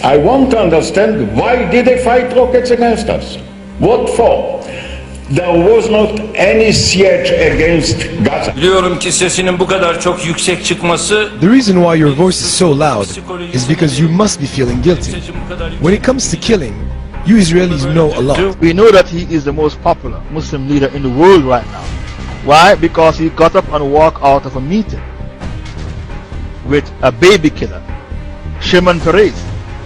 I want to understand, why did they fight rockets against us? What for? There was not any siege against Gaza. Biliyorum ki sesinin bu kadar çok yüksek çıkması. The reason why your voice is so loud is because you must be feeling guilty. When it comes to killing, you Israelis know a lot. We know that he is the most popular Muslim leader in the world right now. Why? Because he got up and walked out of a meeting with a baby killer, Shimon Peres.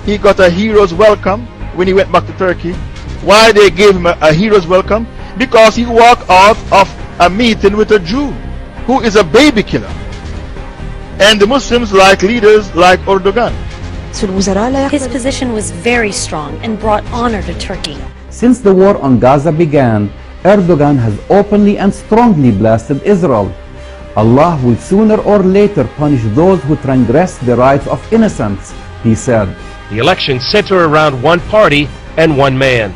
He got a hero's welcome when he went back to Turkey. Why they gave him a hero's welcome? Because he walked out of a meeting with a Jew who is a baby killer. And the Muslims like leaders like Erdogan. His position was very strong and brought honor to Turkey. Since the war on Gaza began, Erdogan has openly and strongly blasted Israel. Allah will sooner or later punish those who transgress the rights of innocents, he said. The elections center around one party and one man.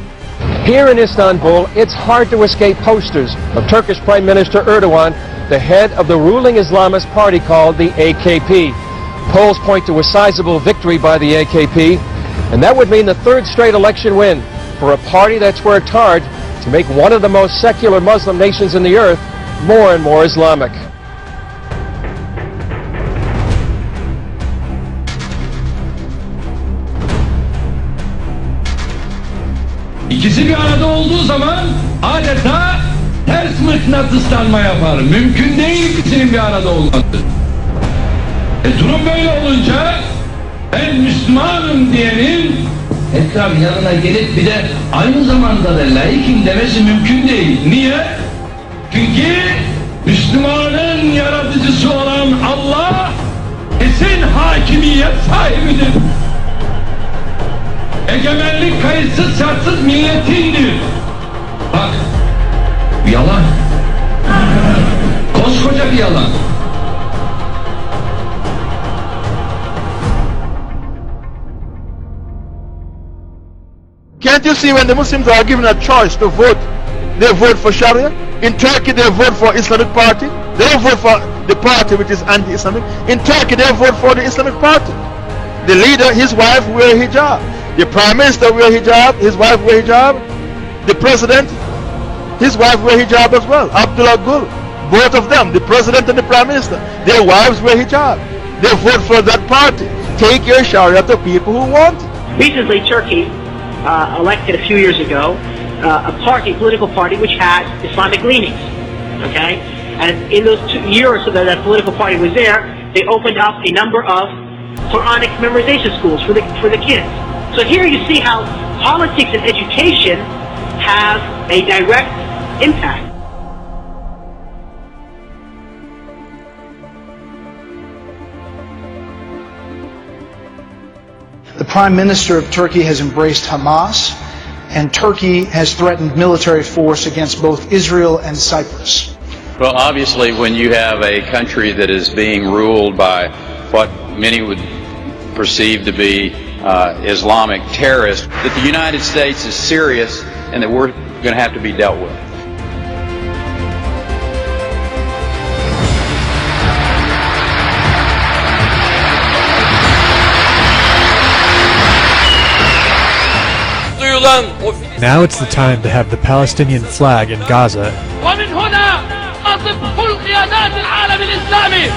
Here in Istanbul, it's hard to escape posters of Turkish Prime Minister Erdogan, the head of the ruling Islamist party called the AKP. Polls point to a sizable victory by the AKP, and that would mean the third straight election win for a party that's worked hard to make one of the most secular Muslim nations in the earth more and more Islamic. İkisi bir arada olduğu zaman adeta ters mıknatıslanma yapar. Mümkün değil ikisinin bir arada olması. Durum böyle olunca ben Müslümanım diyenin tekrar yanına gelip bir de aynı zamanda da laikim demesi mümkün değil. Niye? Çünkü Müslümanın yaratıcısı olan Allah kesin hakimiyet sahibidir. Egemenlik kayıtsız şartsız milletindir. Bak, yalan. Koskoca bir yalan. Can't you see when the Muslims are given a choice to vote, they vote for Sharia? In Turkey they vote for Islamic Party. They don't vote for the party which is anti-Islamic. In Turkey they vote for the Islamic Party. The leader, his wife wear hijab. The Prime Minister wear hijab, his wife wear hijab. The President, his wife wear hijab as well. Abdullah Gül, both of them, the President and the Prime Minister, their wives wear hijab. They vote for that party. Take your Sharia to people who want it. Recently, Turkey elected a few years ago a political party which had Islamic leanings, okay? And in those 2 years that that political party was there, they opened up a number of Quranic memorization schools for the kids. So here you see how politics and education have a direct impact. The Prime Minister of Turkey has embraced Hamas, and Turkey has threatened military force against both Israel and Cyprus. Well, obviously, when you have a country that is being ruled by what many would perceive to be Islamic terrorists, that the United States is serious and that we're going to have to be dealt with. Now it's the time to have the Palestinian flag in Gaza. ومن هنا أصف كل قيادات العالم الإسلامي.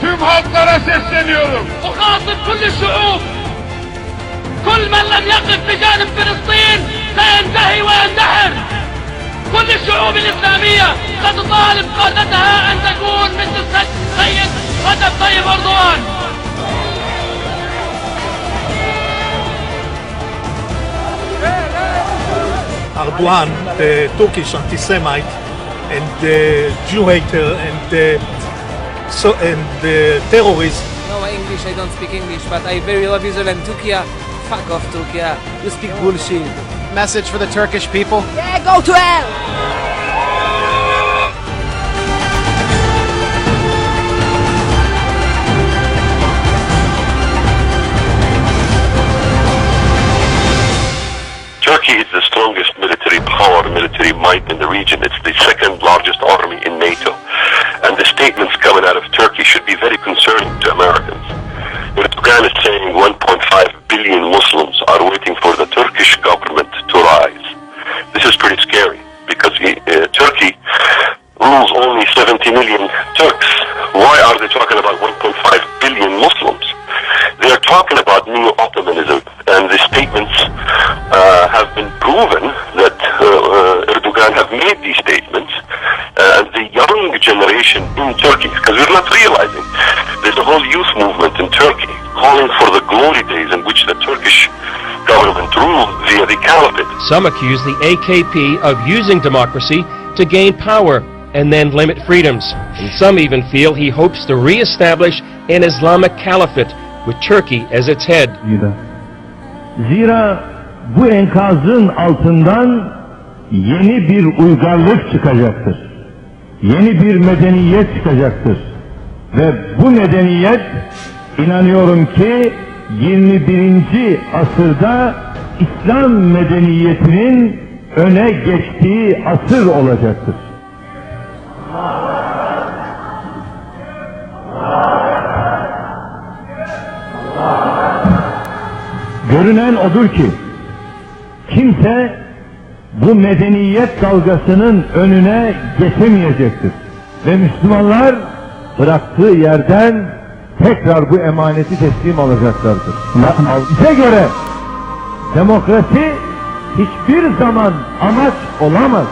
Tüm halklara sesleniyorum. أخاطب كل الشعوب. كل من لم يقف بجانب فلسطين سينتهي ويندحر. كل الشعوب الإسلامية ستطالب قادتها أن تكون مثل السيد رجب طيب أردوغان. Erdogan, the Turkish anti-Semite and the Jew hater and the terrorist. No, my English, I don't speak English, but I very love Israel and Turkey. Fuck off, Turkey. You speak bullshit. Message for the Turkish people? Yeah, go to hell! Turkey is the strongest military power, military might in the region. It's the second largest army in NATO. And the statements coming out of Turkey should be very concerning to Americans. Erdogan is saying 1.5 billion billion Muslims are waiting for the Turkish government to rise. This is pretty scary because Turkey rules only 70 million Turks. Why are they talking about 1.5 billion Muslims? They are talking about neo-Ottomanism, and the statements have been proven that Erdogan have made these statements. And the young generation in Turkey, because we're not realizing, there's a whole youth movement in Turkey calling for the glory days in which the Turkish government ruled via the caliphate. Some accuse the AKP of using democracy to gain power and then limit freedoms. And some even feel he hopes to re-establish an Islamic caliphate with Turkey as its head. Zira bu enkazın altından yeni bir uygarlık çıkacaktır. Yeni bir medeniyet çıkacaktır. Ve bu medeniyet inanıyorum ki 21. asırda İslam medeniyetinin öne geçtiği asır olacaktır. Görünen odur ki kimse bu medeniyet dalgasının önüne geçemeyecektir. Ve Müslümanlar bıraktığı yerden tekrar bu emaneti teslim alacaklardır. Bize göre demokrasi hiçbir zaman amaç olamaz.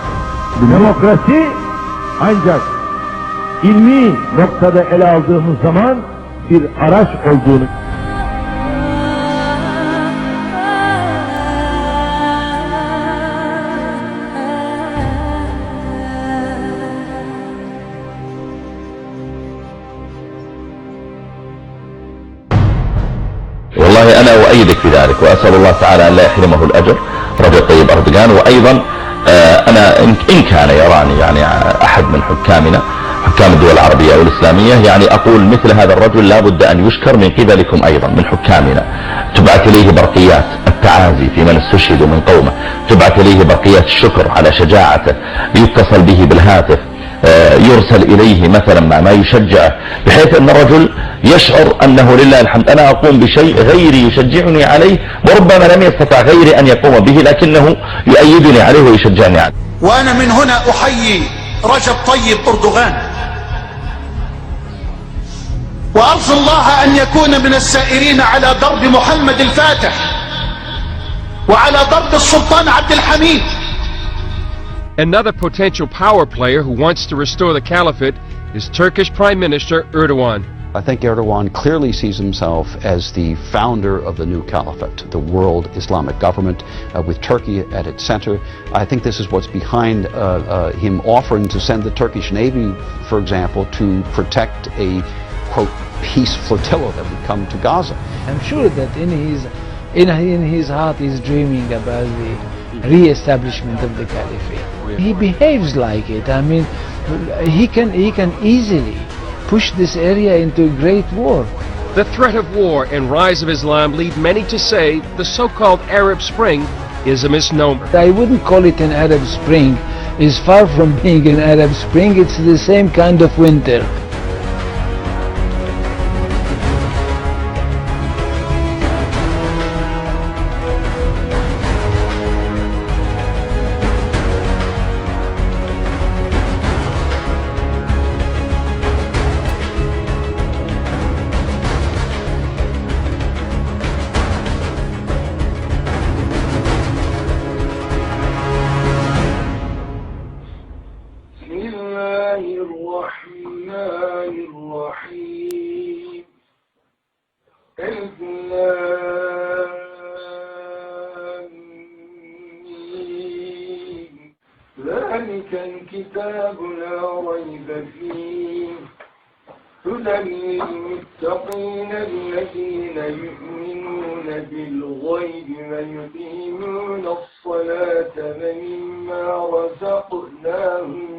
Demokrasi ancak ilmi noktada ele aldığımız zaman bir araç olduğunu. والله أنا أؤيدك في ذلك وأسأل الله تعالى أن لا يحرمه الأجر رجب طيب أردوغان. وأيضا أنا إن كان يراني يعني أحد من حكامنا حكام الدول العربية والإسلامية يعني أقول مثل هذا الرجل لا بد أن يشكر من قبلكم أيضا من حكامنا. تبعث إليه برقيات التعازي في من استشهدوا من قومه، تبعث إليه برقيات الشكر على شجاعته، يتصل به بالهاتف، يرسل إليه مثلا ما يشجعه بحيث أن الرجل يشعر أنه لله الحمد أنا أقوم بشيء غيري يشجعني عليه وربما لم يستطع غيري أن يقوم به لكنه يؤيدني عليه ويشجعني عليه. وأنا من هنا أحيي رجب طيب أردوغان وأرجو الله أن يكون من السائرين على درب محمد الفاتح وعلى درب السلطان عبد الحميد. Another potential power player who wants to restore the caliphate is Turkish Prime Minister Erdogan. I think Erdogan clearly sees himself as the founder of the new caliphate, the world Islamic government, with Turkey at its center. I think this is what's behind him offering to send the Turkish Navy, for example, to protect a, quote, peace flotilla that would come to Gaza. I'm sure that in his heart he's dreaming about the re-establishment of the caliphate. He behaves like it. I mean, he can easily push this area into a great war. The threat of war and rise of Islam lead many to say the so-called Arab Spring is a misnomer. I wouldn't call it an Arab Spring. It's far from being an Arab Spring. It's the same kind of winter. ذلك الكتاب لا ريب فيه هدى للمتقين الذين يؤمنون بالغيب ويقيمون الصلاة ومما رزقناهم